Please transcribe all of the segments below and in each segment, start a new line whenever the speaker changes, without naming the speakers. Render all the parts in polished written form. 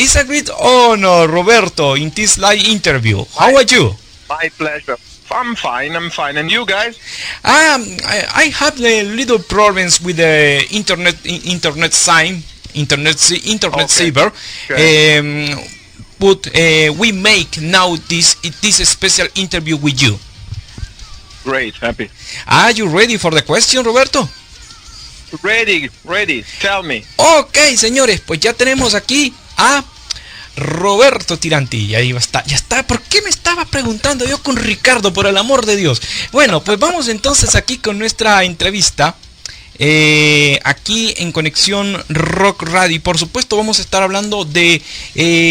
It's a great honor, Roberto, in this live interview. How are you?
My pleasure. I'm fine. And you guys?
I have little problems with the internet saver.
Okay.
But we make now this special interview with you.
Great, happy.
Are you ready for the question, Roberto?
Ready. Tell me.
Ok, señores, pues ya tenemos aquí a Roberto Tiranti. Ya está. ¿Por qué me estaba preguntando yo con Ricardo, por el amor de Dios? Bueno, pues vamos entonces aquí con nuestra entrevista. Aquí en Conexión Rock Radio. Y por supuesto vamos a estar hablando de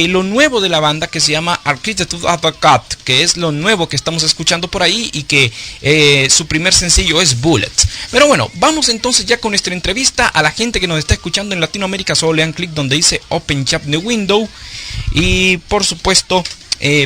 lo nuevo de la banda, que se llama Architecture of a Cut, que es lo nuevo que estamos escuchando por ahí, y que su primer sencillo es Bullet. Pero bueno, vamos entonces ya con nuestra entrevista. A la gente que nos está escuchando en Latinoamérica, solo le dan clic donde dice Open Chat New Window, y por supuesto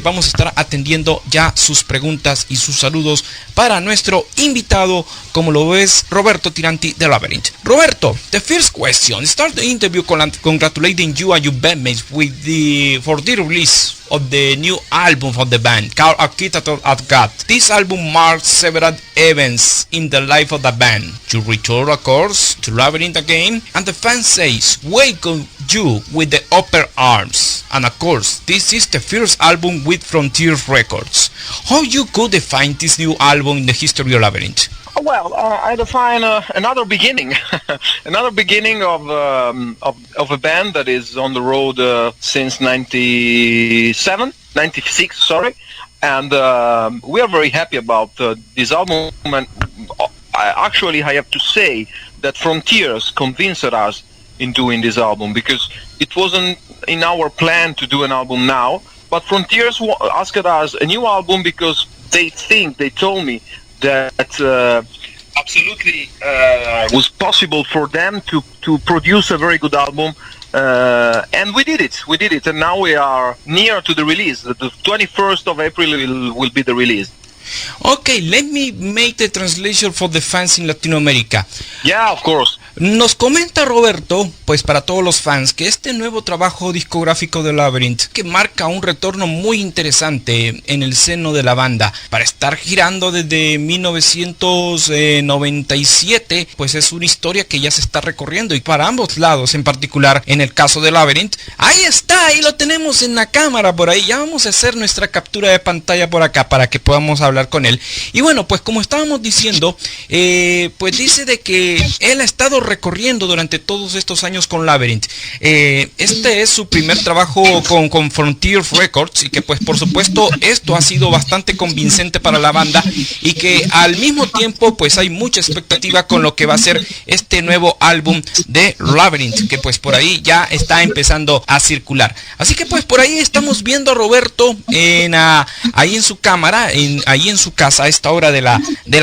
vamos a estar atendiendo ya sus preguntas y sus saludos para nuestro invitado, como lo es Roberto Tiranti de Labyrinth. Roberto, the first question. Start the interview congratulating you and your bandmates for the release of the new album from the band called Architecture of God. This album marks several events in the life of the band. You return, of course, to Labyrinth again, and the fan says, welcome you with the open arms. And of course, this is the first album with Frontier Records. How you could define this new album in the history of Labyrinth?
Well, I define another beginning, another beginning of a band that is on the road since 96, sorry, and we are very happy about this album. And I have to say that Frontiers convinced us in doing this album, because it wasn't in our plan to do an album now, but Frontiers asked us a new album because they told me that absolutely was possible for them to produce a very good album, and we did it, and now we are near to the release. The 21st of April will be the release.
Okay, let me make the translation for the fans in Latin America.
Yeah, of course.
Nos comenta Roberto, pues para todos los fans, que este nuevo trabajo discográfico de Labyrinth, que marca un retorno muy interesante en el seno de la banda, para estar girando desde 1997, pues es una historia que ya se está recorriendo, y para ambos lados, en particular en el caso de Labyrinth. Ahí está, ahí lo tenemos en la cámara por ahí. Ya vamos a hacer nuestra captura de pantalla por acá para que podamos hablar con él. Y bueno, pues como estábamos diciendo, pues dice de que él ha estado recorriendo durante todos estos años con Labyrinth. Este es su primer trabajo con Frontier Records, y que pues por supuesto esto ha sido bastante convincente para la banda, y que al mismo tiempo pues hay mucha expectativa con lo que va a ser este nuevo álbum de Labyrinth, que pues por ahí ya está empezando a circular. Así que pues por ahí estamos viendo a Roberto ahí en su cámara, ahí en su casa a esta hora de la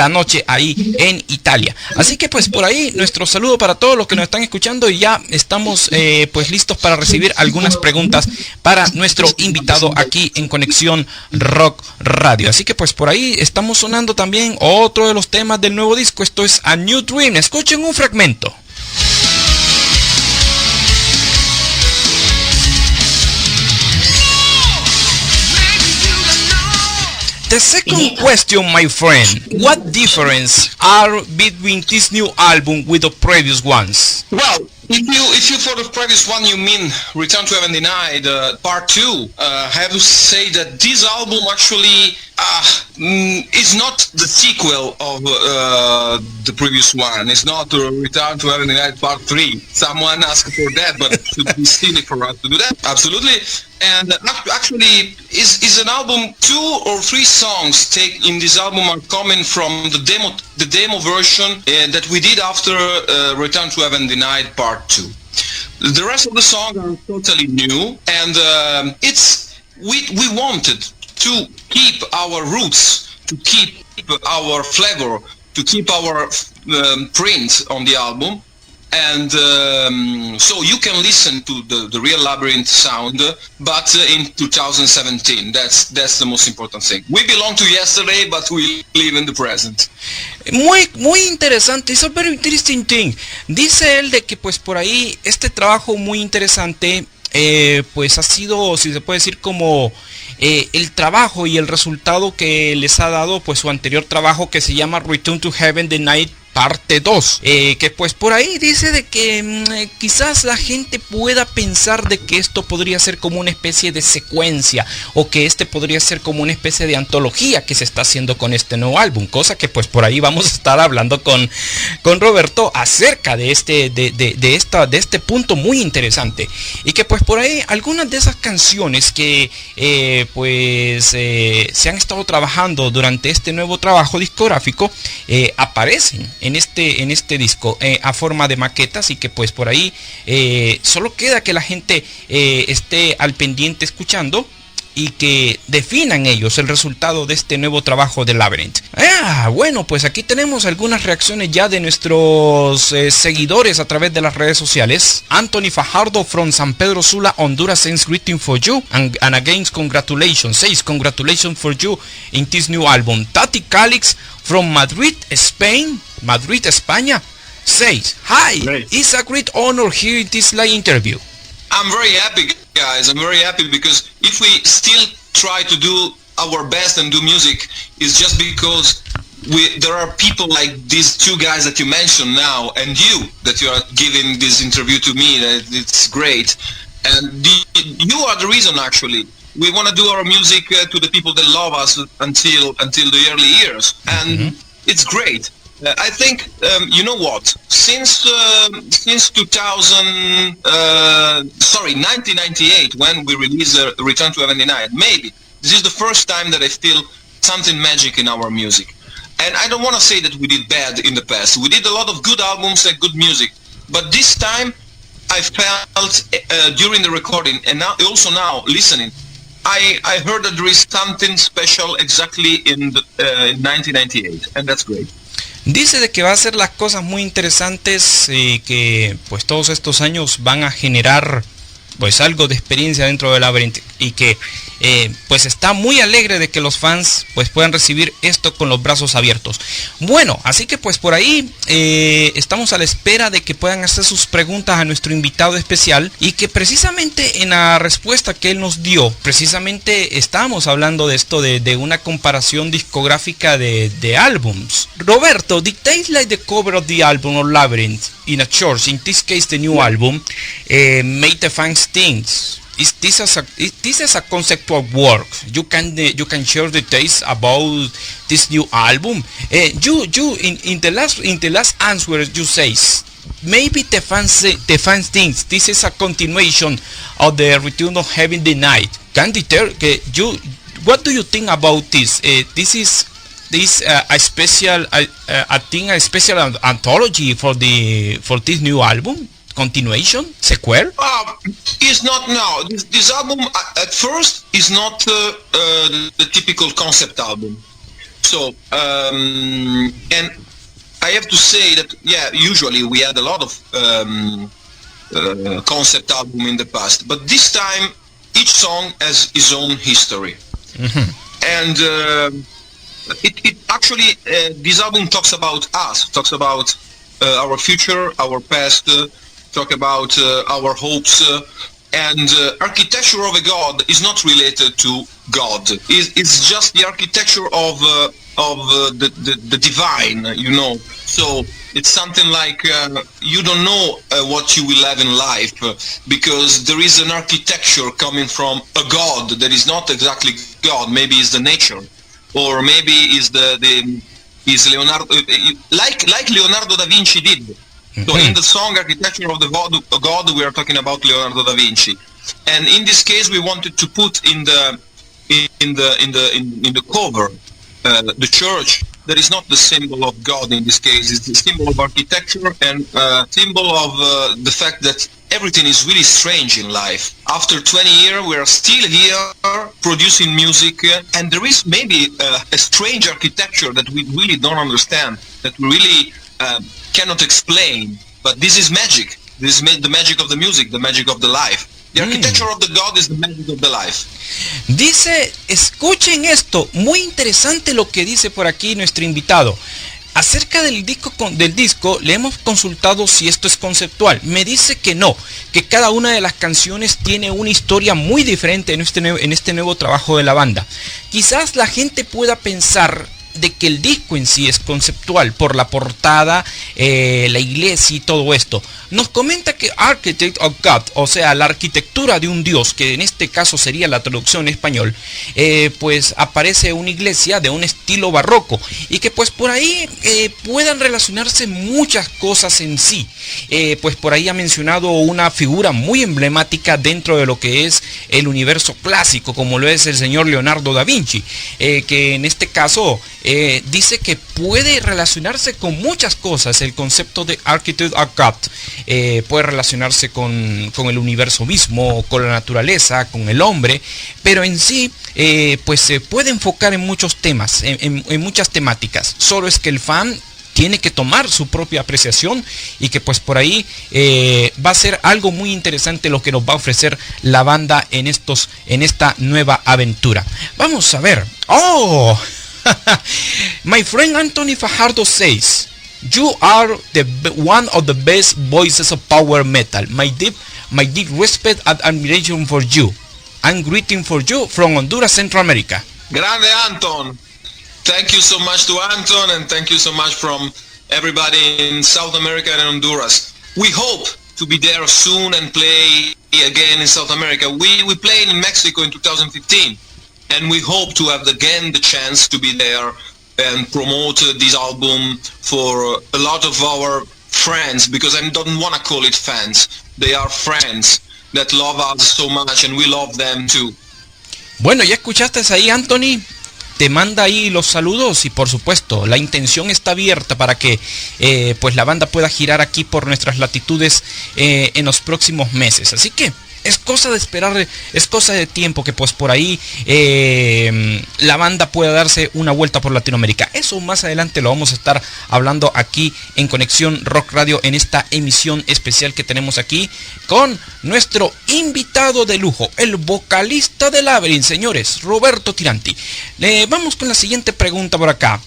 noche, ahí en Italia. Así que pues por ahí nuestro saludo para todos los que nos están escuchando, y ya estamos pues listos para recibir algunas preguntas para nuestro invitado aquí en Conexión Rock Radio. Así que pues por ahí estamos sonando también otro de los temas del nuevo disco. Esto es A New Dream. Escuchen un fragmento. The second question, my friend, what difference are between this new album with the previous ones?
Well, if you for the previous one you mean Return to Heaven Denied Part 2, I have to say that this album actually is not the sequel of the previous one. It's not Return to Heaven Denied Part 3. Someone asked for that, but it would be silly for us to do that. Absolutely. And actually, is an album. 2 or 3 songs take in this album are coming from the demo version that we did after Return to Heaven Denied Part 2. The rest of the songs are totally new, and we wanted to keep our roots, to keep our flavor, to keep our print on the album. And so you can listen to the real Labyrinth sound, but in 2017. That's the most important thing. We belong to yesterday, but we live in the present.
Muy interesante. It's a very interesting thing. Dice él de que pues por ahí este trabajo muy interesante pues ha sido, si se puede decir, como el trabajo y el resultado que les ha dado pues su anterior trabajo, que se llama Return to Heaven the Night parte 2, que pues por ahí dice de que quizás la gente pueda pensar de que esto podría ser como una especie de secuencia, o que este podría ser como una especie de antología que se está haciendo con este nuevo álbum, cosa que pues por ahí vamos a estar hablando con Roberto acerca de este punto muy interesante, y que pues por ahí algunas de esas canciones que se han estado trabajando durante este nuevo trabajo discográfico aparecen en este disco a forma de maquetas, y que pues por ahí solo queda que la gente esté al pendiente escuchando y que definan ellos el resultado de este nuevo trabajo de Labyrinth. Bueno, pues aquí tenemos algunas reacciones ya de nuestros seguidores a través de las redes sociales. Anthony Fajardo from San Pedro Sula, Honduras, sends greeting for you and again congratulations, says congratulations for you in this new album. Tati Calix from Madrid, Spain, Madrid, España, says, hi,
Great.
It's a great honor here in this live interview.
I'm very happy, guys. I'm very happy because if we still try to do our best and do music, it's just because there are people like these two guys that you mentioned now, and you that you are giving this interview to me. It's great, and you are the reason actually. We want to do our music to the people that love us until the early years, and it's great. I think you know what? Since 1998, when we released Return to Heaven the Night, maybe this is the first time that I feel something magic in our music. And I don't want to say that we did bad in the past. We did a lot of good albums and good music, but this time I felt during the recording, and now also now listening, I heard that there is something special exactly in 1998, and that's great.
Dice de que va a hacer las cosas muy interesantes y que pues todos estos años van a generar pues algo de experiencia dentro del Labyrinth, y que pues está muy alegre de que los fans pues puedan recibir esto con los brazos abiertos. Bueno, así que pues por ahí estamos a la espera de que puedan hacer sus preguntas a nuestro invitado especial, y que precisamente en la respuesta que él nos dio, precisamente estábamos hablando de esto, de una comparación discográfica de álbums. Roberto, dictate like the cover of the album or Labyrinth in a church, in this case the new album, made the fans think. This is a conceptual work. You can share details about this new album. You in the last answer you say maybe the fans think this is a continuation of the Return of Heaven the Night. Can you tell what do you think about this? This is a special anthology for this new album? Continuation? Sequel?
It's not now. This album at first is not the typical concept album. So, and I have to say that, usually we had a lot of concept album in the past, but this time each song has its own history. And it actually, this album talks about us, talks about our future, our past, talk about our hopes, and architecture of a god is not related to God. It's just the architecture of the divine, you know. So it's something like you don't know what you will have in life, because there is an architecture coming from a god that is not exactly God. Maybe it's the nature, or maybe is is Leonardo, like Leonardo da Vinci did. So in the song Architecture of the God, we are talking about Leonardo da Vinci, and in this case we wanted to put in the cover the church that is not the symbol of God in this case. It's the symbol of architecture and symbol of the fact that everything is really strange in life. After 20 years we are still here producing music, and there is maybe a strange architecture that we really don't understand, that we really cannot explain, but this is magic. This is the magic of the music, the magic of the life. The architecture of the God is the magic of the life.
Dice, escuchen esto, muy interesante lo que dice por aquí nuestro invitado. Acerca del disco le hemos consultado si esto es conceptual. Me dice que no, que cada una de las canciones tiene una historia muy diferente en este nuevo trabajo de la banda. Quizás la gente pueda pensar de que el disco en sí es conceptual por la portada, la iglesia y todo esto. Nos comenta que Architect of God, o sea, la arquitectura de un dios, que en este caso sería la traducción en español, pues aparece una iglesia de un estilo barroco y que pues por ahí puedan relacionarse muchas cosas en sí. Pues por ahí ha mencionado una figura muy emblemática dentro de lo que es el universo clásico, como lo es el señor Leonardo da Vinci, que en este caso dice que puede relacionarse con muchas cosas. El concepto de Architect of God puede relacionarse con el universo mismo, con la naturaleza, con el hombre, pero en sí pues se puede enfocar en muchos temas, en muchas temáticas. Solo es que el fan tiene que tomar su propia apreciación y que pues por ahí va a ser algo muy interesante lo que nos va a ofrecer la banda en esta nueva aventura. Vamos a ver. ¡Oh! My friend Anthony Fajardo says, "You are one of the best voices of power metal. My deep respect and admiration for you. I'm greeting for you from Honduras, Central America."
Grande Anton. Thank you so much to Anton, and thank you so much from everybody in South America and Honduras. We hope to be there soon and play again in South America. We played in Mexico in 2015, and we hope to have again the chance to be there and promote this album for a lot of our friends, because I don't want to call it fans. They are friends that love us so much, and we love them too.
Bueno, ya escuchaste ahí, Anthony. Te manda ahí los saludos y por supuesto la intención está abierta para que pues la banda pueda girar aquí por nuestras latitudes en los próximos meses. Así que es cosa de esperar, es cosa de tiempo que pues por ahí la banda pueda darse una vuelta por Latinoamérica. Eso más adelante lo vamos a estar hablando aquí en Conexión Rock Radio, en esta emisión especial que tenemos aquí con nuestro invitado de lujo, el vocalista de Labyrinth, señores, Roberto Tiranti. Vamos con la siguiente pregunta por acá.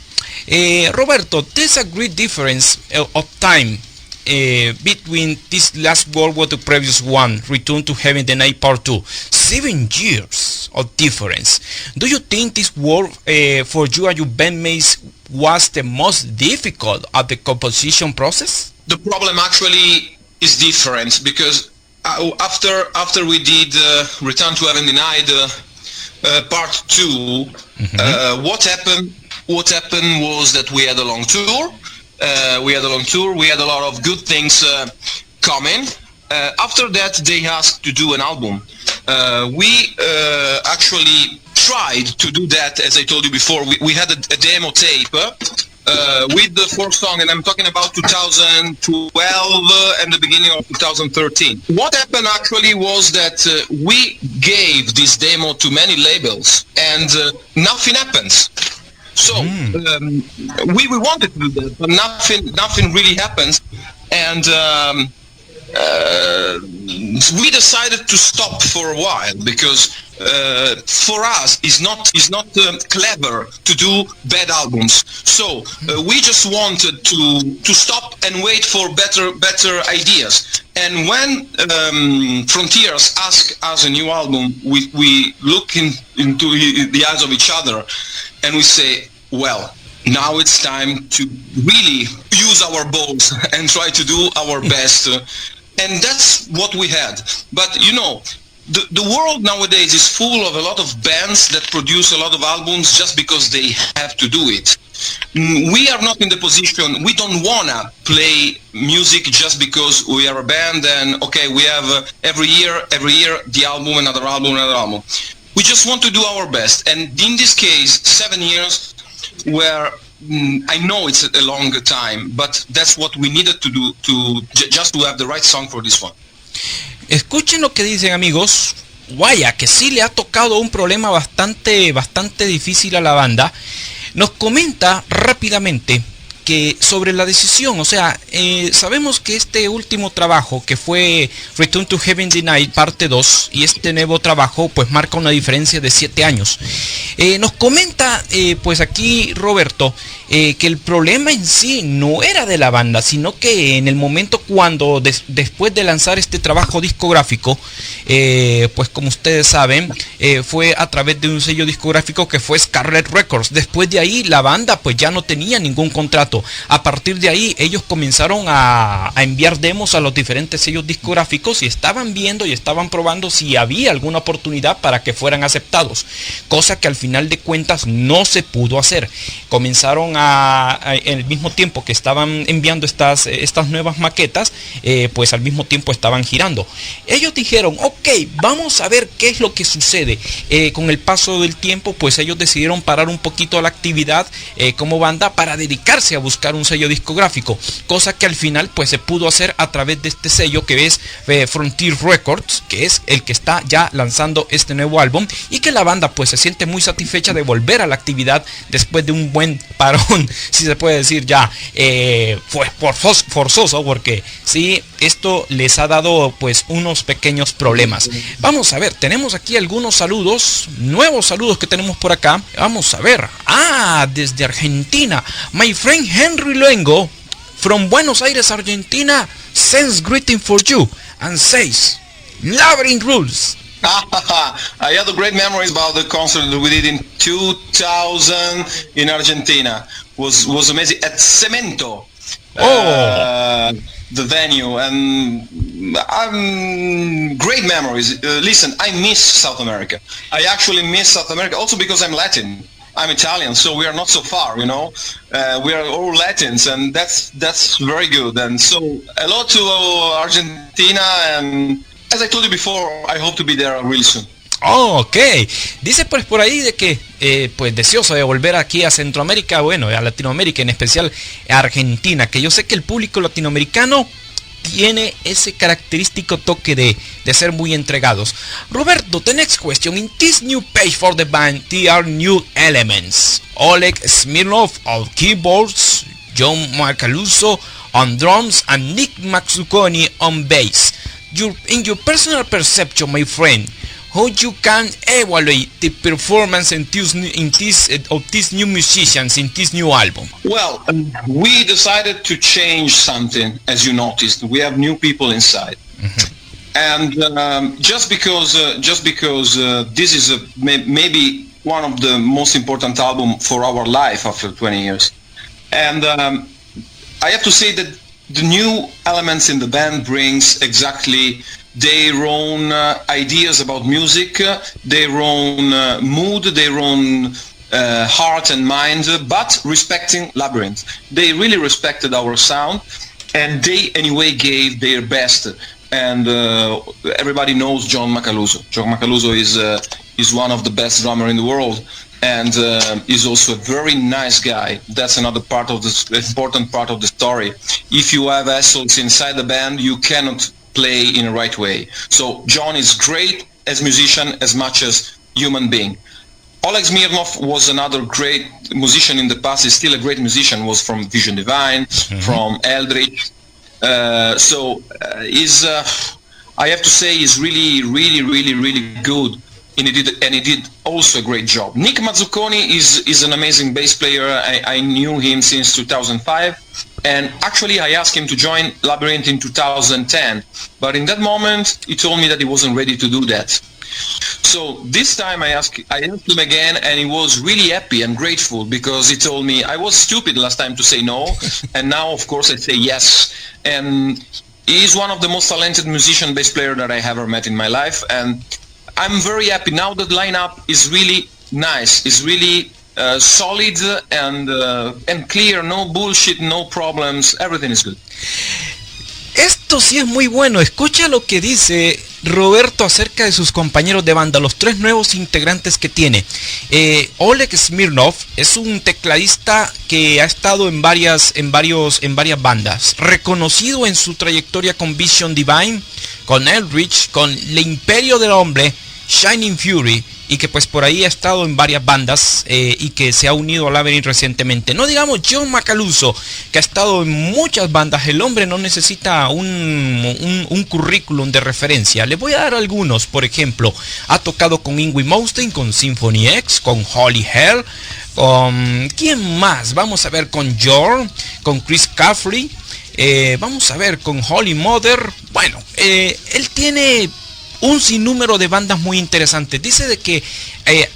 Roberto, there's a great difference of time between this last World War, the previous one, Return to Heaven, the Night Part 2. 7 years of difference. Do you think this war for you and your bandmates was the most difficult of the composition process?
The problem actually is different, because after we did Return to Heaven Denied Part 2, what happened was that we had a long tour. We had a lot of good things coming. After that, they asked to do an album. We actually tried to do that, as I told you before. We had a demo tape with the 4 songs, and I'm talking about 2012 and the beginning of 2013. What happened actually was that we gave this demo to many labels, and nothing happens. So we wanted to do that, but nothing really happens, and we decided to stop for a while, because for us it's not clever to do bad albums. So we just wanted to stop and wait for better ideas. And when Frontiers asked us a new album, we look into the eyes of each other, and we say, well, now it's time to really use our balls and try to do our best. And that's what we had. But you know, the world nowadays is full of a lot of bands that produce a lot of albums just because they have to do it. We are not in the position, we don't want to play music just because we are a band and okay, we have every year the album, another album. We just want to do our best, and in this case 7 years where I know it's a long time, but that's what we needed to do just to have the right song for this one.
Escuchen lo que dicen, amigos. Vaya, que sí le ha tocado un problema bastante difícil a la banda. Nos comenta rápidamente que sobre la decisión, o sea, sabemos que este último trabajo que fue Return to Heaven Denied parte 2 y este nuevo trabajo pues marca una diferencia de 7 años. Nos comenta pues aquí Roberto que el problema en sí no era de la banda, sino que en el momento cuando después de lanzar este trabajo discográfico, pues como ustedes saben, fue a través de un sello discográfico que fue Scarlet Records. Después de ahí la banda pues ya no tenía ningún contrato. A partir de ahí ellos comenzaron a enviar demos a los diferentes sellos discográficos y estaban viendo y estaban probando si había alguna oportunidad para que fueran aceptados, cosa que al final de cuentas no se pudo hacer. Comenzaron en el mismo tiempo que estaban enviando estas nuevas maquetas, pues al mismo tiempo estaban girando. Ellos dijeron, ok, vamos a ver qué es lo que sucede. Con el paso del tiempo pues ellos decidieron parar un poquito la actividad como banda para dedicarse a buscar un sello discográfico, cosa que al final pues se pudo hacer a través de este sello que es Frontier Records, que es el que está ya lanzando este nuevo álbum, y que la banda pues se siente muy satisfecha de volver a la actividad después de un buen parón, si se puede decir ya forzoso, porque sí, esto les ha dado pues unos pequeños problemas. Vamos a ver, tenemos aquí algunos saludos, nuevos saludos que tenemos por acá. Vamos a ver, desde Argentina, my friend Henry Luengo from Buenos Aires, Argentina, sends greeting for you and says Labyrinth rules.
I had a great memories about the concert that we did in 2000 in Argentina. Was amazing at Cemento, the venue, and great memories. Listen, I miss South America. I actually miss South America also because I'm Latin. I'm Italian, so we are not so far, you know. We are all Latins, and that's very good. And so hello to Argentina, and as I told you before, I hope to be there really soon.
Ok, dice pues por ahí de que pues deseoso de volver aquí a Centroamérica, bueno, a Latinoamérica, en especial a Argentina, que yo sé que el público latinoamericano tiene ese característico toque de ser muy entregados. Roberto, the next question. In this new page for the band, there are new elements. Oleg Smirnov on keyboards, John Macaluso on drums, and Nick Mazzucconi on bass. In your personal perception, my friend, how you can evaluate the performance of these new musicians in this new album?
Well, we decided to change something, as you noticed. We have new people inside, and just because this is maybe one of the most important album for our life after 20 years, and I have to say that the new elements in the band brings exactly their own ideas about music, their own mood, their own heart and mind, but respecting Labyrinth. They really respected our sound, and they anyway gave their best. And everybody knows John Macaluso. John Macaluso is one of the best drummer in the world, and is also a very nice guy. That's another part of this important part of the story. If you have assholes inside the band, you cannot play in the right way. So John is great as musician as much as human being. Oleg Smirnov was another great musician in the past. He's still a great musician. Was from Vision Divine, from Eldritch. I have to say, he's really good. And he did also a great job. Nick Mazzucconi is an amazing bass player. I knew him since 2005, and actually I asked him to join Labyrinth in 2010, but in that moment he told me that he wasn't ready to do that. So this time I asked him again, and he was really happy and grateful, because he told me I was stupid last time to say no, and now of course I say yes. And he's one of the most talented musician bass player that I ever met in my life, and I'm very happy now. The lineup is really nice. It's really solid and clear. No bullshit, no problems. Everything is good.
Esto sí es muy bueno. Escucha lo que dice Roberto acerca de sus compañeros de banda, los 3 nuevos integrantes que tiene. Oleg Smirnov es un tecladista que ha estado en varias bandas, reconocido en su trayectoria con Vision Divine, con Eldritch, con El Imperio del Hombre, Shining Fury, y que pues por ahí ha estado en varias bandas y que se ha unido a Labyrinth recientemente. No digamos John Macaluso, que ha estado en muchas bandas. El hombre no necesita un currículum de referencia. Le voy a dar algunos. Por ejemplo, ha tocado con Yngwie Malmsteen, con Symphony X, con Holly Hell, con... ¿quién más? Vamos a ver, con Jorn, con Chris Caffrey, vamos a ver, con Holy Mother. Bueno, él tiene un sinnúmero de bandas muy interesantes. Dice de que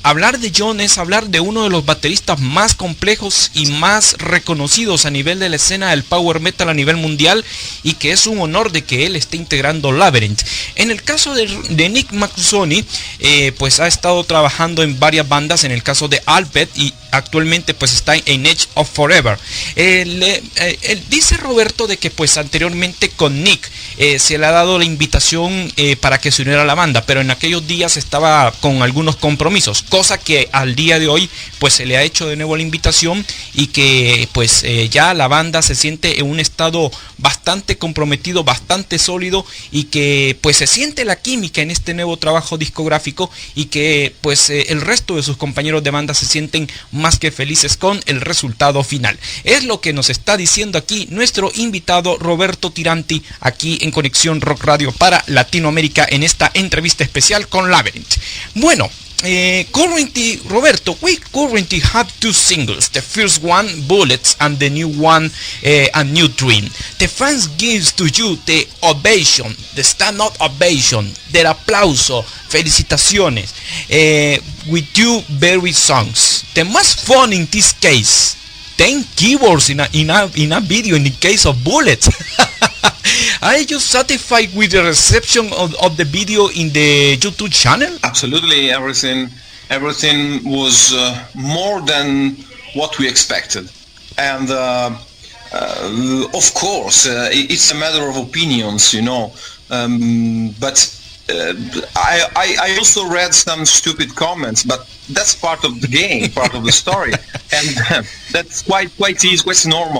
hablar de John es hablar de uno de los bateristas más complejos y más reconocidos a nivel de la escena del power metal a nivel mundial, y que es un honor de que él esté integrando Labyrinth. En el caso de Nick Maccusoni, pues ha estado trabajando en varias bandas. En el caso de Alpet, y actualmente pues está en Edge of Forever. Dice Roberto de que pues anteriormente con Nick se le ha dado la invitación para que se uniera a la banda, pero en aquellos días estaba con algunos compromisos, cosa que al día de hoy pues se le ha hecho de nuevo la invitación, y que pues ya la banda se siente en un estado bastante comprometido, bastante sólido, y que pues se siente la química en este nuevo trabajo discográfico, y que pues el resto de sus compañeros de banda se sienten más que felices con el resultado final. Es lo que nos está diciendo aquí nuestro invitado Roberto Tiranti, aquí en Conexión Rock Radio para Latinoamérica, en esta entrevista especial con Labyrinth. Bueno, currently, Roberto, we currently have two singles. The first one, Bullets, and the new one, A New Dream. The fans gives to you the ovation, the stand-up ovation, del aplauso, felicitaciones, with two very songs. The most fun in this case, 10 keyboards in a video in the case of Bullets. Are you satisfied with the reception of the video in the YouTube channel?
Absolutely, everything was more than what we expected, and of course it's a matter of opinions, you know. But I also read some stupid comments, but that's part of the game, part of the story, and that's quite easy,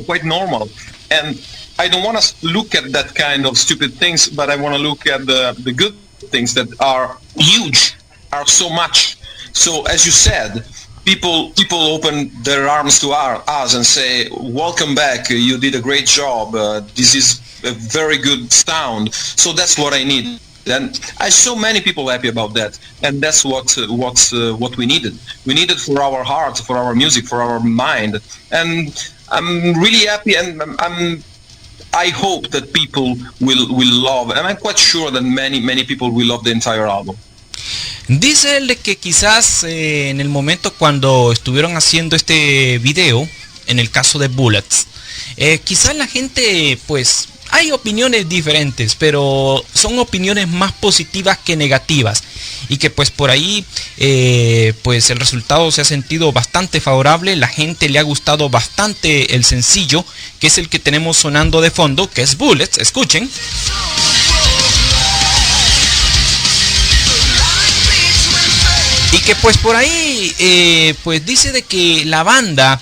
quite normal. And I don't want to look at that kind of stupid things, but I want to look at the good things that are huge, are so much. So as you said, people open their arms to us and say, welcome back, you did a great job, this is a very good sound. So that's what I need. And I saw many people happy about that, and that's what we needed. We needed for our heart, for our music, for our mind. And I'm really happy, and I hope that people will love, and I'm quite sure that many people will love the entire album.
Dice él de que quizás en el momento cuando estuvieron haciendo este video, en el caso de Bullets, quizás la gente pues... hay opiniones diferentes, pero son opiniones más positivas que negativas, y que pues por ahí pues el resultado se ha sentido bastante favorable. La gente le ha gustado bastante el sencillo, que es el que tenemos sonando de fondo, que es Bullets. Escuchen. Y que pues por ahí pues dice de que la banda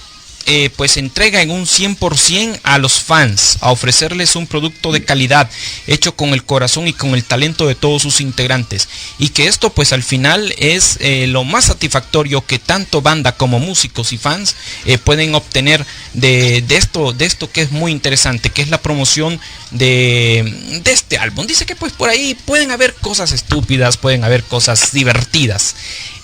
pues entrega en un 100% a los fans, a ofrecerles un producto de calidad hecho con el corazón y con el talento de todos sus integrantes, y que esto pues al final es lo más satisfactorio que tanto banda como músicos y fans pueden obtener de esto que es muy interesante, que es la promoción de este álbum. Dice que pues por ahí pueden haber cosas estúpidas, pueden haber cosas divertidas,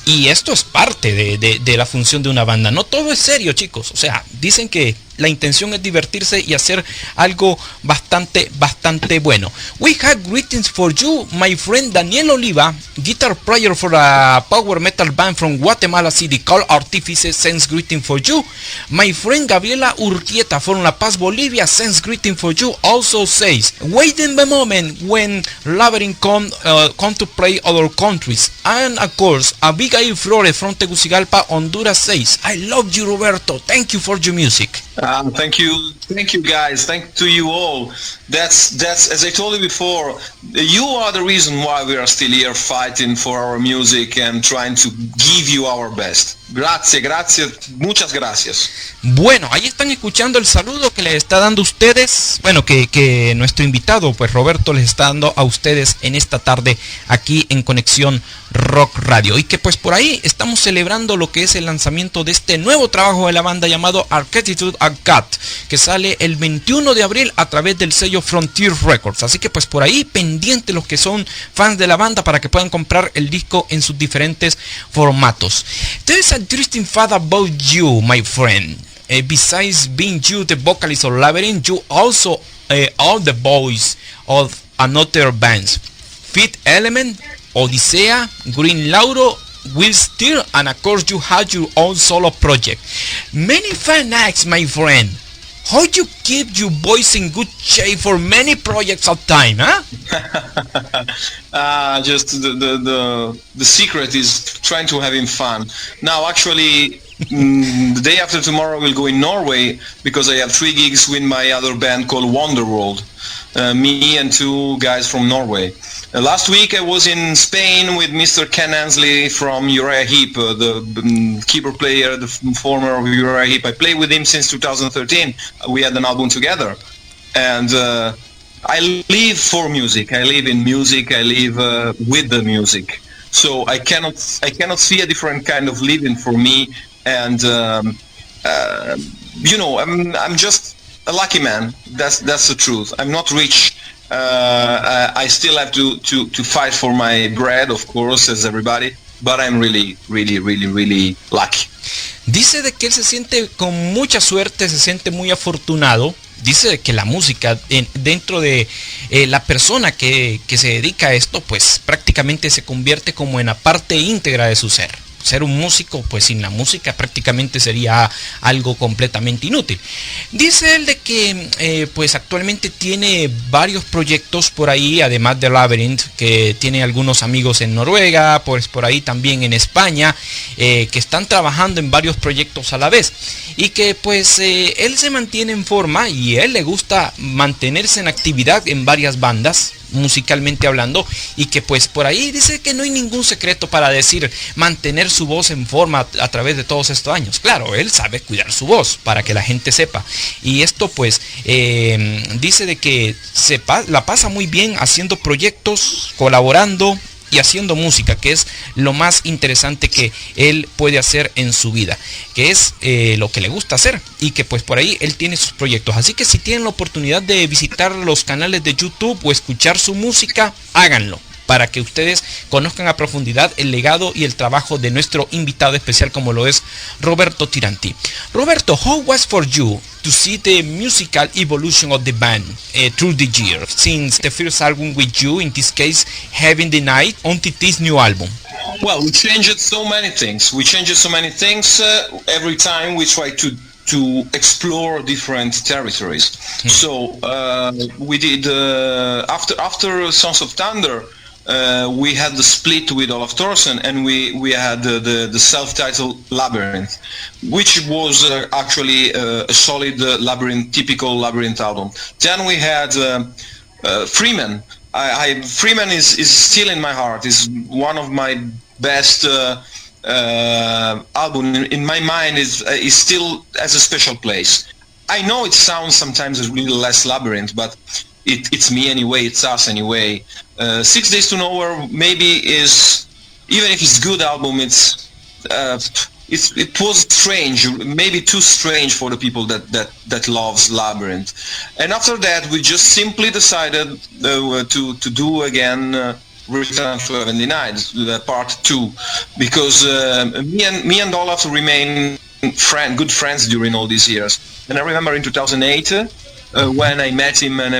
y esto es parte de la función de una banda. No todo es serio, chicos. O sea, dicen que la intención es divertirse y hacer algo bastante bueno. We have greetings for you, my friend Daniel Oliva, guitar player for a power metal band from Guatemala City called Artifice, sends greeting for you. My friend Gabriela Urquieta from La Paz, Bolivia, sends greeting for you. Also says, waiting the moment when Labyrinth come to play other countries. And of course, Abigail Flores from Tegucigalpa, Honduras says, I love you, Roberto. Thank you for your music.
Thank you guys, thank to you all. That's as I told you before, you are the reason why we are still here fighting for our music and trying to give you our best. Gracias, muchas gracias.
Bueno, ahí están escuchando el saludo que les está dando ustedes, bueno, que nuestro invitado, pues Roberto, les está dando a ustedes en esta tarde aquí en Conexión Rock Radio. Y que pues por ahí estamos celebrando lo que es el lanzamiento de este nuevo trabajo de la banda llamado Architecture and Cut, que sale el 21 de abril a través del sello Frontier Records. Así que pues por ahí pendientes los que son fans de la banda para que puedan comprar el disco en sus diferentes formatos. There is an interesting fact about you, my friend. Besides being you the vocalist of Labyrinth, you also are the voice of another bands, Fit Element, Odisea, Green Lauro, Will Steer, and of course you have your own solo project. Many fan ask, my friend, how you keep your voice in good shape for many projects at time, huh?
Just the secret is trying to having fun. Now, actually, the day after tomorrow we'll go in Norway because I have 3 gigs with my other band called Wonderworld. Me and 2 guys from Norway. Last week I was in Spain with Mr. Ken Ansley from Uriah Heep, the keyboard player, the former of Uriah Heep. I played with him since 2013. We had an album together. And I live for music. I live in music. I live with the music. So I cannot see a different kind of living for me. And I'm just a lucky man. That's the truth. I'm not rich. I still have to fight for my bread, of course, as everybody. But I'm really, really, really, really lucky.
Dice de que él se siente con mucha suerte, se siente muy afortunado. Dice de que la música dentro de la persona que se dedica a esto, pues prácticamente se convierte como en la parte íntegra de su ser. Ser un músico, pues sin la música prácticamente sería algo completamente inútil. Dice él de que pues actualmente tiene varios proyectos por ahí, además de Labyrinth, que tiene algunos amigos en Noruega, pues por ahí también en España, que están trabajando en varios proyectos a la vez. Y que pues él se mantiene en forma y a él le gusta mantenerse en actividad en varias bandas, musicalmente hablando, y que pues por ahí dice que no hay ningún secreto para decir mantener su voz en forma a través de todos estos años. Claro, él sabe cuidar su voz para que la gente sepa, y esto pues dice de que la pasa muy bien haciendo proyectos, colaborando y haciendo música, que es lo más interesante que él puede hacer en su vida, que es lo que le gusta hacer, y que pues por ahí él tiene sus proyectos. Así que si tienen la oportunidad de visitar los canales de YouTube o escuchar su música, háganlo, para que ustedes conozcan a profundidad el legado y el trabajo de nuestro invitado especial, como lo es Roberto Tiranti. Roberto, how was for you to see the musical evolution of the band through the years, since the first album with you, in this case, Having the Night, until this new album?
Well, we changed so many things. Every time we try to explore different territories. So we did after Sons of Thunder. We had the split with Olaf Thorsen, and we had the self-titled Labyrinth, which was actually a solid typical Labyrinth album. Then we had Freeman. Freeman is still in my heart. Is one of my best album. In my mind is still has a special place. I know it sounds sometimes a little less Labyrinth, but it's me anyway, it's us anyway. 6 Days to Nowhere maybe is, even if it's good album, it was strange, maybe too strange for the people that loves Labyrinth. And after that we just simply decided to do again Return to Heaven Denied, part 2, because me and Olaf remain good friends during all these years. And I remember in 2008 when I met him and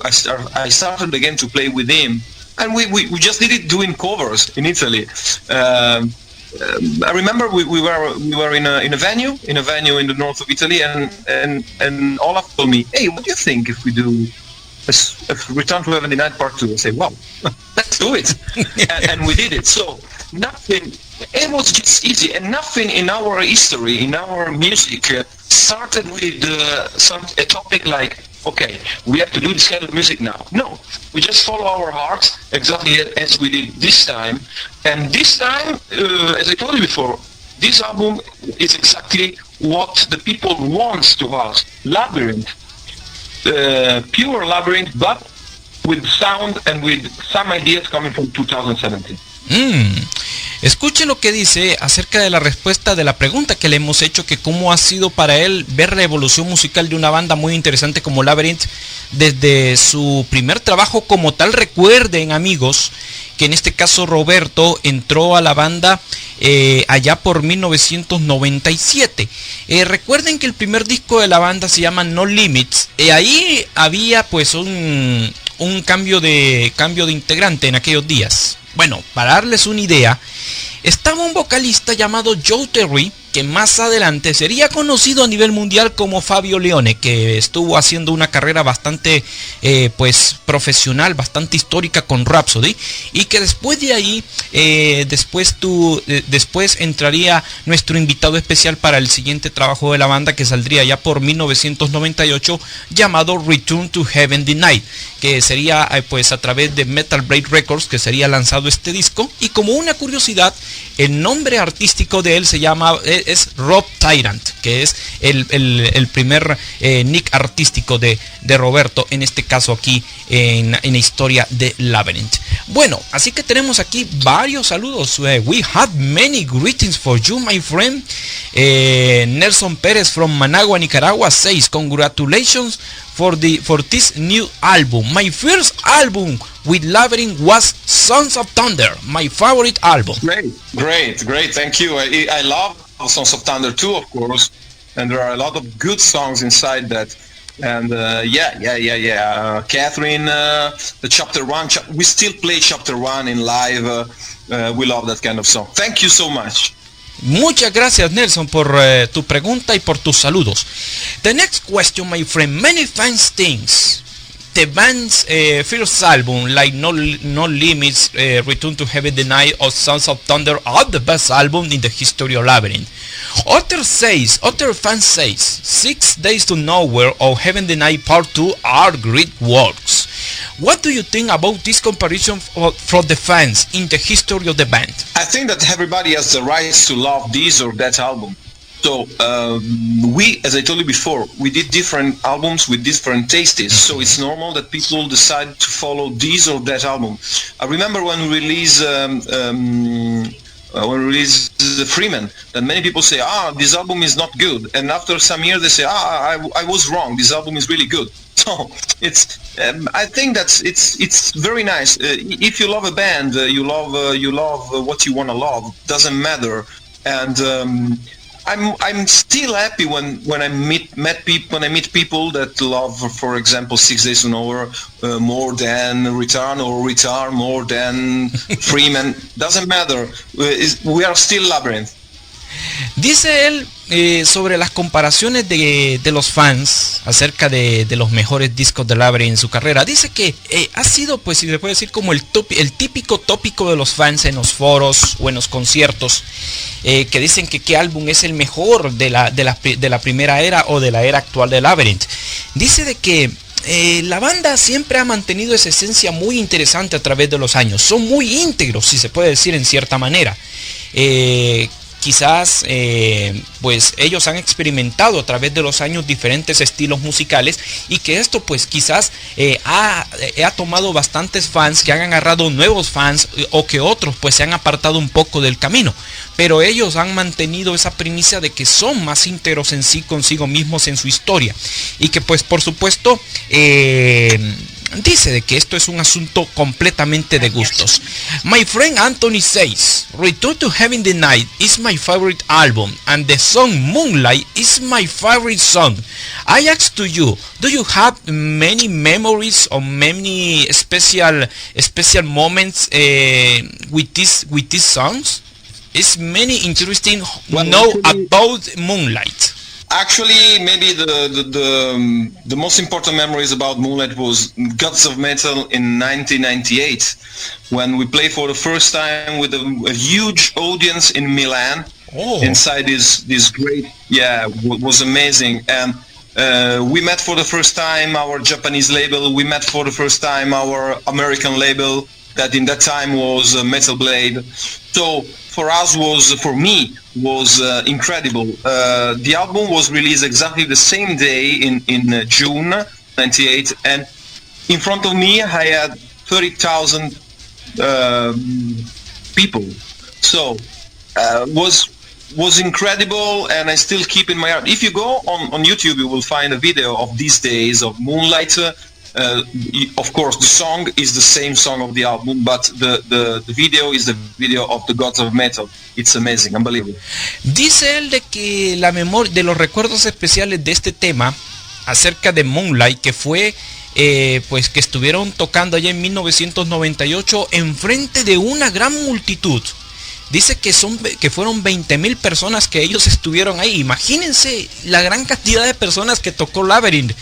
I started again to play with him, and we just did it doing covers in Italy. I remember we were in a venue in the north of Italy, and Olaf told me, "Hey, what do you think if we do a Return to Heaven Denied Part 2?" I say, "Wow, let's do it," and we did it. So nothing. It was just easy, and nothing in our history, in our music, started with a topic like, okay, we have to do this kind of music now. No, we just follow our hearts exactly as we did this time. And this time, as I told you before, this album is exactly what the people want to us. Labyrinth, pure Labyrinth, but with sound and with some ideas coming from 2017.
Escuche lo que dice acerca de la respuesta de la pregunta que le hemos hecho, que cómo ha sido para él ver la evolución musical de una banda muy interesante como Labyrinth desde su primer trabajo como tal. Recuerden, amigos, que en este caso Roberto entró a la banda allá por 1997. Recuerden que el primer disco de la banda se llama No Limits. Ahí había pues un cambio de integrante en aquellos días. Bueno, para darles una idea, estaba un vocalista llamado Joe Terry, que más adelante sería conocido a nivel mundial como Fabio Leone, que estuvo haciendo una carrera bastante pues profesional, bastante histórica con Rhapsody, y que después de ahí después entraría nuestro invitado especial para el siguiente trabajo de la banda, que saldría ya por 1998, llamado Return to Heaven Denied, que sería pues a través de Metal Blade Records que sería lanzado este disco. Y como una curiosidad, el nombre artístico de él es Rob Tyrant, que es el primer nick artístico de Roberto, en este caso aquí en la historia de Labyrinth. Bueno, así que tenemos aquí varios saludos. We have many greetings for you, my friend. Nelson Pérez from Managua, Nicaragua says, congratulations for this new album. My first album with Labyrinth was Sons of Thunder, my favorite album.
Great. Thank you. I love Sons of Thunder too, of course, and there are a lot of good songs inside that. And Catherine, the chapter 1, we still play chapter 1 in live. We love that kind of song. Thank you so much.
Muchas gracias, Nelson, por tu pregunta y por tus saludos. The next question, my friend. Many fans think the band's first album, like No Limits, Return to Heaven Denied, or Sons of Thunder, are the best album in the history of Labyrinth. Other fans say 6 Days to Nowhere or Heaven Denied Part 2 are great works. What do you think about this comparison from the fans in the history of the band?
I think that everybody has the right to love this or that album. So we, as I told you before, we did different albums with different tastes. So it's normal that people decide to follow this or that album. I remember when we released Freeman, that many people say, this album is not good, and after some years they say, I was wrong, this album is really good. So it's I think that it's very nice. If you love a band, you love what you want to love, doesn't matter. And I'm still happy when I meet people that love, for example, 6 Days to Nowhere more than Return more than Freeman. Doesn't matter. We are still Labyrinth.
Dice él sobre las comparaciones de los fans acerca de los mejores discos de Labyrinth en su carrera. Dice que ha sido, pues si se puede decir, como el típico tópico de los fans en los foros o en los conciertos, que dicen que qué álbum es el mejor de la primera era o de la era actual de Labyrinth. Dice de que la banda siempre ha mantenido esa esencia muy interesante a través de los años. Son muy íntegros, si se puede decir en cierta manera. Quizás pues ellos han experimentado a través de los años diferentes estilos musicales, y que esto pues quizás ha tomado bastantes fans que han agarrado nuevos fans, o que otros pues se han apartado un poco del camino, pero ellos han mantenido esa premisa de que son más íntegros en sí consigo mismos en su historia, y que pues por supuesto dice de que esto es un asunto completamente de gustos. My friend Anthony says, Return to Heaven Denied is my favorite album, and the song Moonlight is my favorite song. I ask to you, do you have many memories or many special moments with these songs? It's many interesting know about Moonlight.
Actually, maybe the most important memories about Moonlight was Gods of Metal in 1998, when we played for the first time with a huge audience in Milan. Inside this great, was amazing. And we met for the first time our Japanese label. We met for the first time our American label, that in that time was Metal Blade. So for us for me was incredible. The album was released exactly the same day in June 98, and in front of me I had 30,000 people. So was incredible, and I still keep in my heart. If you go on YouTube, you will find a video of these days of Moonlight. Of course, the song is the same song of the album, but the video is the video of the Gods of Metal. It's amazing, unbelievable.
Dice él de que la memoria de los recuerdos especiales de este tema acerca de Moonlight, que fue pues que estuvieron tocando allá en 1998 enfrente de una gran multitud. Dice que fueron 20,000 personas que ellos estuvieron ahí. Imagínense la gran cantidad de personas que tocó Labyrinth.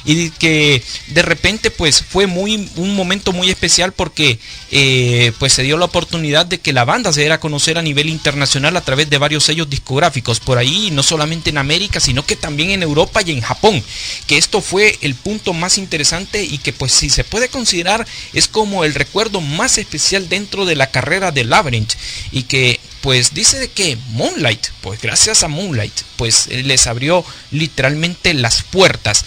Y que de repente pues fue un momento muy especial porque pues se dio la oportunidad de que la banda se diera a conocer a nivel internacional a través de varios sellos discográficos por ahí, no solamente en América, sino que también en Europa y en Japón, que esto fue el punto más interesante y que pues si se puede considerar es como el recuerdo más especial dentro de la carrera de Labyrinth. Y que pues dice de que Moonlight, pues gracias a Moonlight, pues les abrió literalmente las puertas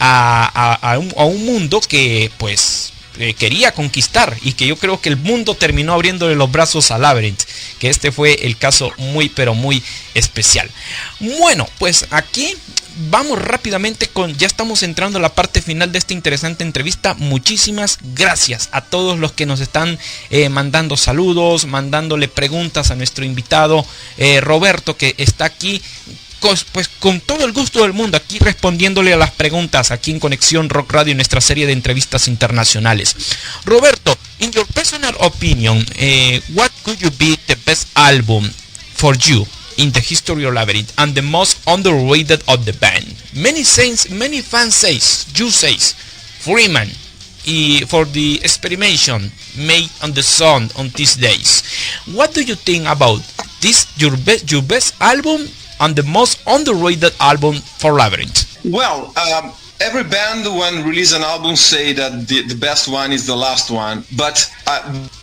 a un mundo que pues quería conquistar, y que yo creo que el mundo terminó abriéndole los brazos a Labyrinth, que este fue el caso muy pero muy especial. Bueno, pues aquí vamos rápidamente ya estamos entrando a la parte final de esta interesante entrevista. Muchísimas gracias a todos los que nos están mandando saludos, mandándole preguntas a nuestro invitado Roberto, que está aquí pues con todo el gusto del mundo, aquí respondiéndole a las preguntas aquí en Conexión Rock Radio, en nuestra serie de entrevistas internacionales. Roberto, in your personal opinion, what could you be the best album for you in the history of Labyrinth and the most underrated of the band? Many fans says Freeman for the experimentation made on the sound on these days. What do you think about this, your best album and the most underrated album for Labyrinth?
Well, every band when release an album say that the best one is the last one, but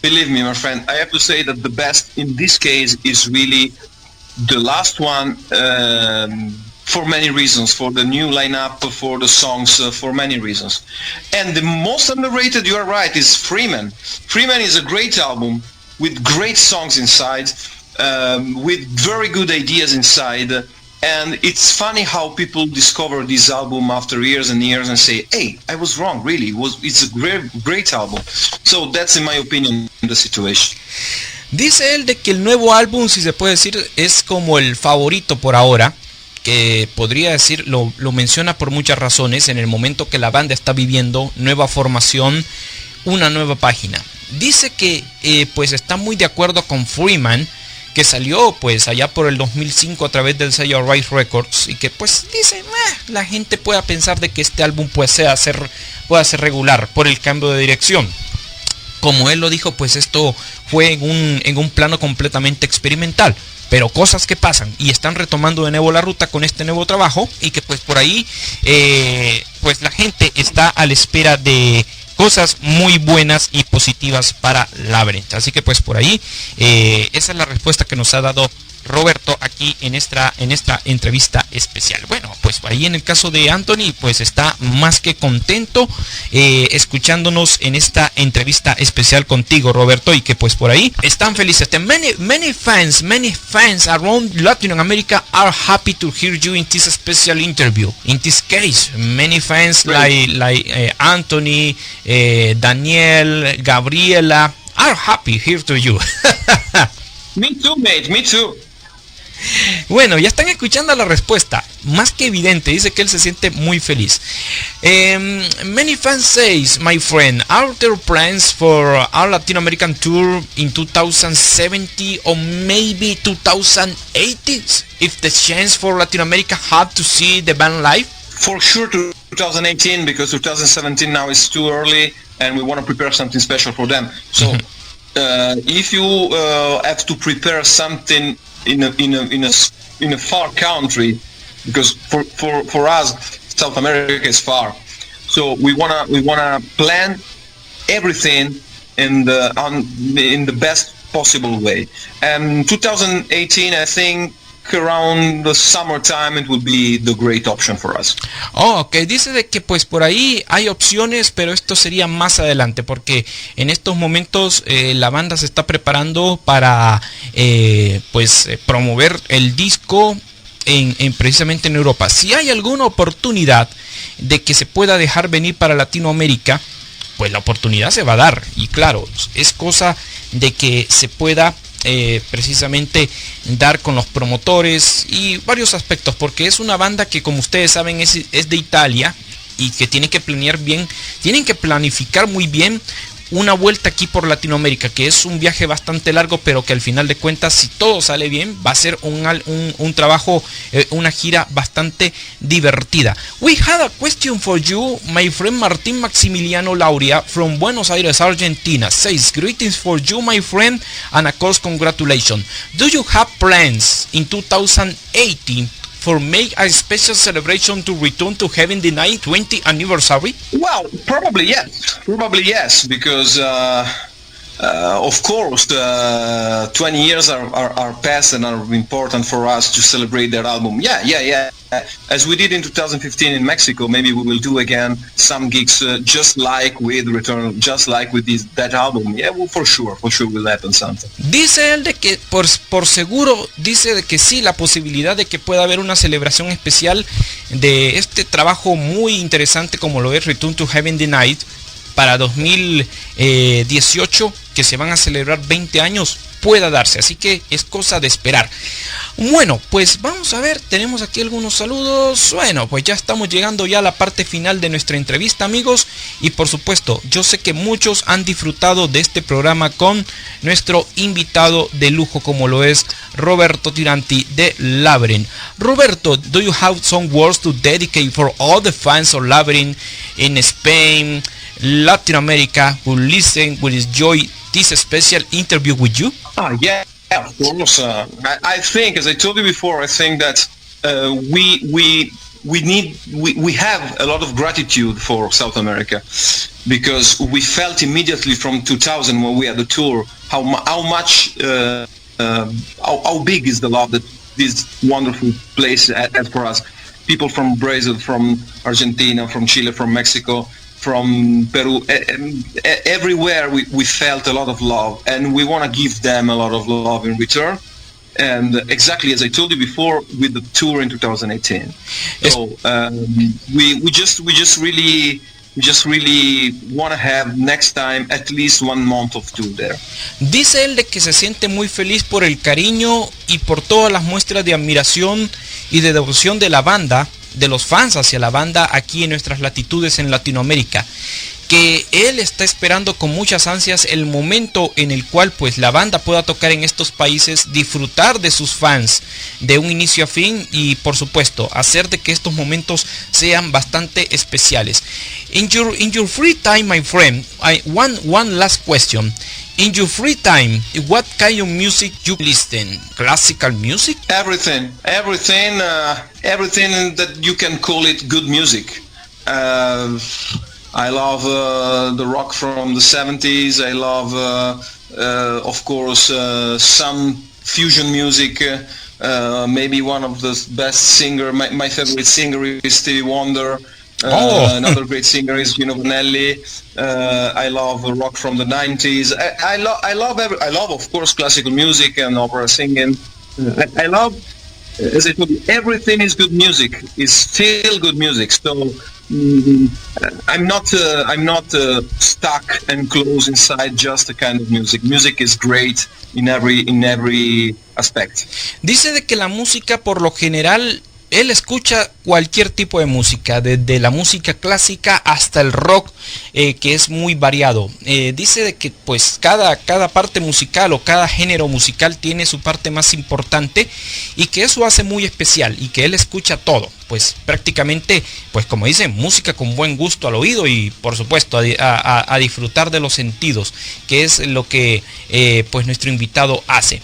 believe me, my friend, I have to say that the best in this case is really the last one, for many reasons, for the new lineup, for the songs, for many reasons. And the most underrated, you are right, is Freeman. Freeman is a great album with great songs inside, with very good ideas inside. And it's funny how people discover this album after years and years and say, hey, I was wrong, really. It's a great album. So that's, in my opinion, the situation.
Dice él de que el nuevo álbum, si se puede decir, es como el favorito por ahora, que podría decir, lo menciona por muchas razones, en el momento que la banda está viviendo, nueva formación, una nueva página. Dice que pues está muy de acuerdo con Freeman, que salió pues allá por el 2005 a través del sello Rise Records, y que pues dice, la gente pueda pensar de que este álbum pueda ser regular por el cambio de dirección. Como él lo dijo, pues esto fue en un plano completamente experimental, pero cosas que pasan y están retomando de nuevo la ruta con este nuevo trabajo, y que pues por ahí pues la gente está a la espera de cosas muy buenas y positivas para Labyrinth. Así que pues por ahí esa es la respuesta que nos ha dado Roberto aquí en esta entrevista especial. Bueno, pues ahí en el caso de Anthony, pues está más que contento escuchándonos en esta entrevista especial contigo, Roberto, y que pues por ahí están felices. Many fans around Latin America are happy to hear you in this special interview. In this case, many fans like Anthony, Daniel, Gabriela are happy here to you.
Me too, mate, me too.
Bueno, ya están escuchando la respuesta, más que evidente, dice que él se siente muy feliz. Many fans says, my friend, are there plans for our Latin American tour in 2070 or maybe 2080, if the chance for Latin America had to see the band live?
For sure 2018, because 2017 now is too early and we want to prepare something special for them. So if you have to prepare something in a far country, because for us South America is far, so we wanna plan everything in the best possible way. And 2018, I think, around the summertime, it would be the great option for us.
Oh, ok, dice de que pues por ahí hay opciones, pero esto sería más adelante, porque en estos momentos la banda se está preparando para promover el disco precisamente en Europa. Si hay alguna oportunidad de que se pueda dejar venir para Latinoamérica, pues la oportunidad se va a dar. Y claro, es cosa de que se pueda precisamente dar con los promotores y varios aspectos, porque es una banda que, como ustedes saben, es de Italia y que tiene que planear bien, tienen que planificar muy bien una vuelta aquí por Latinoamérica, que es un viaje bastante largo, pero que al final de cuentas, si todo sale bien, va a ser un trabajo, una gira bastante divertida. We had a question for you. My friend Martín Maximiliano Lauria from Buenos Aires, Argentina says, greetings for you, my friend, and of course congratulations. Do you have plans in 2018 for make a special celebration to return to Heaven the Night 20th anniversary?
Well, probably yes, because of course 20 years are past and are important for us to celebrate that album. Yeah. As we did in 2015 in Mexico, maybe we will do again some gigs just like with Return, just like with that album. Yeah, well, for sure will happen something.
Dice él de que por seguro, dice de que sí, la posibilidad de que pueda haber una celebración especial de este trabajo muy interesante como lo es Return to Heaven the Night para 2018, que se van a celebrar 20 años, pueda darse, así que es cosa de esperar. Bueno, pues vamos a ver, tenemos aquí algunos saludos. Bueno, pues ya estamos llegando ya a la parte final de nuestra entrevista, amigos, y por supuesto, yo sé que muchos han disfrutado de este programa con nuestro invitado de lujo, como lo es Roberto Tiranti de Labyrinth. Roberto, do you have some words to dedicate for all the fans of Labyrinth in Spain, Latin America, who listen will enjoy this special interview with you?
Yeah, of course. I think, as I told you before, I think that we have a lot of gratitude for South America, because we felt immediately from 2000 when we had the tour how big is the love that this wonderful place had for us. People from Brazil, from Argentina, from Chile, from Mexico, from Peru, everywhere we felt a lot of love, and we want to give them a lot of love in return. And exactly as I told you before, with the tour in 2018. So we just really want to have next time at least 1 month of tour there.
Dice él de que se siente muy feliz por el cariño y por todas las muestras de admiración y de devoción de la banda, de los fans hacia la banda aquí en nuestras latitudes en Latinoamérica, que él está esperando con muchas ansias el momento en el cual pues la banda pueda tocar en estos países, disfrutar de sus fans de un inicio a fin y por supuesto hacer de que estos momentos sean bastante especiales. In your free time, my friend, one last question. In your free time, what kind of music you listen? Classical music?
Everything that you can call it good music. I love the rock from the 70s. I love, of course, some fusion music. Maybe one of the best singer. My favorite singer is Stevie Wonder. Another great singer is Gino Vanelli. I love rock from the 90s. I love, of course, classical music and opera singing. I love, as I told you, everything is good music. Is still good music. So I'm not stuck and closed inside just a kind of music. Music is great in every aspect.
Dice de que la música, por lo general, él escucha cualquier tipo de música, desde la música clásica hasta el rock, que es muy variado. Dice de que pues cada parte musical o cada género musical tiene su parte más importante y que eso hace muy especial y que él escucha todo. Pues prácticamente, pues como dicen, música con buen gusto al oído y por supuesto a disfrutar de los sentidos, que es lo que pues nuestro invitado hace.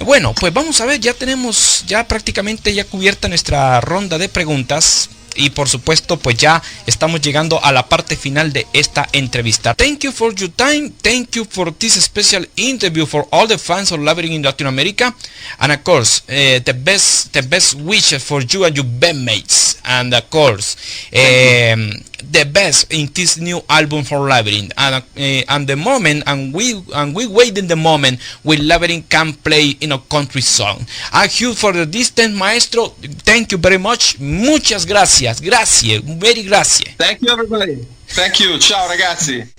Bueno, pues vamos a ver, ya tenemos prácticamente cubierta nuestra ronda de preguntas. y por supuesto pues ya estamos llegando a la parte final de esta entrevista. Thank you for your time, thank you for this special interview for all the fans of Labyrinth in Latin America, and of course the best wishes for you and your bandmates, and of course the best in this new album for Labyrinth, and the moment, and we wait in the moment when Labyrinth can play in a country song. And you for the distant maestro, thank you very much. Muchas gracias. Grazie, very grazie.
Thank you, everybody. Thank you. Ciao, ragazzi.